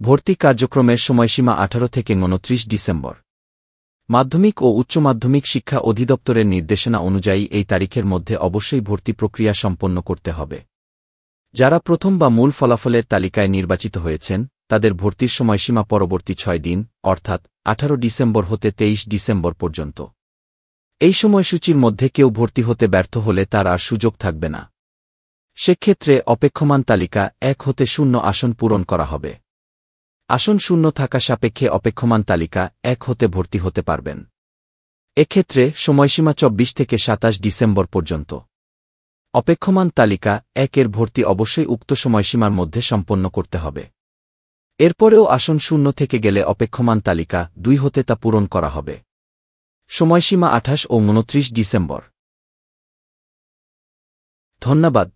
ভর্তি কার্যক্রমের সময়সীমা 18 থেকে 29 ডিসেম্বর। মাধ্যমিক ও উচ্চ মাধ্যমিক শিক্ষা অধিদপ্তরের নির্দেশনা অনুযায়ী এই তারিখের মধ্যে অবশ্যই ভর্তি প্রক্রিয়া সম্পন্ন করতে হবে। যারা প্রথম বা মূল ফলাফলের তালিকায় নির্বাচিত হয়েছেন তাদের ভর্তির সময়সীমা পরবর্তী 6 দিন অর্থাৎ 18 ডিসেম্বর হতে 23 ডিসেম্বর পর্যন্ত। এই সময়সূচির মধ্যে কেউ ভর্তি হতে ব্যর্থ হলে তার আর সুযোগ থাকবে না। সেক্ষেত্রে অপেক্ষমান তালিকা 1 হতে 0 আসন পূরণ করা হবে। আসন শূন্য থাকা সাপেক্ষে অপেক্ষমান তালিকা 1 হতে ভর্তি হতে পারবেন। এক্ষেত্রে সময়সীমা 24 থেকে 27 ডিসেম্বর পর্যন্ত। অপেক্ষমান তালিকা 1 এর ভর্তি অবশ্যই উক্ত সময়সীমার মধ্যে সম্পন্ন করতে হবে। এরপরেও আসন শূন্য থেকে গেলে অপেক্ষমান তালিকা 2 হতে তা পূরণ করা হবে। সময়সীমা 28 ও 29 ডিসেম্বর। ধন্যবাদ।